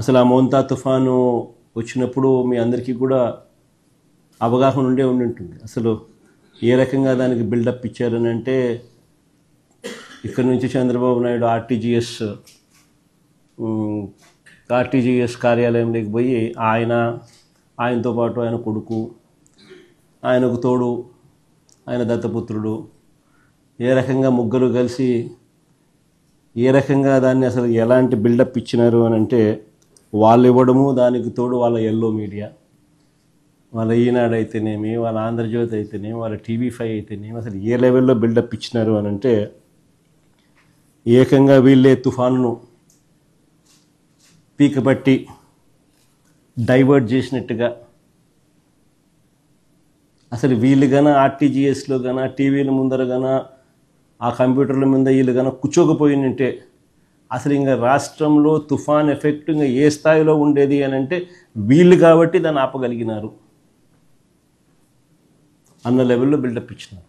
అసలు ఆ మోంతా తుఫాను వచ్చినప్పుడు మీ అందరికీ కూడా అవగాహన ఉండి ఉంటుంది. అసలు ఏ రకంగా దానికి బిల్డప్ ఇచ్చారని అంటే, ఇక్కడి నుంచి చంద్రబాబు నాయుడు ఆర్టీజీఎస్ కార్యాలయంలోకి పోయి ఆయనతో పాటు ఆయన కొడుకు, ఆయనకు తోడు ఆయన దత్తపుత్రుడు, ఏ రకంగా ముగ్గురు కలిసి ఏ రకంగా దాన్ని అసలు ఎలాంటి బిల్డప్ ఇచ్చినారు అని అంటే, వాళ్ళు ఇవ్వడము, దానికి తోడు వాళ్ళ ఎల్లో మీడియా, వాళ్ళ ఈనాడు అయితేనేమి, వాళ్ళ ఆంధ్రజ్యోతి అయితేనేమి, వాళ్ళ టీవీ5 అయితేనేమి, అసలు ఏ లెవెల్లో బిల్డప్ ఇచ్చినారు అని అంటే, ఏకంగా వీళ్ళే తుఫానును పీకపట్టి డైవర్ట్ చేసినట్టుగా, అసలు వీళ్ళు గన ఆర్టీజీఎస్లో గన టీవీల ముందర గన ఆ కంప్యూటర్ల మీద వీళ్ళు గన కూర్చోకపోయినంటే అసలు ఇంకా రాష్ట్రంలో తుఫాన్ ఎఫెక్ట్ ఇంకా ఏ స్థాయిలో ఉండేది అని అంటే, వీళ్ళు కాబట్టి దాన్ని ఆపగలిగినారు అన్న లెవెల్లో బిల్డప్ ఇచ్చినారు.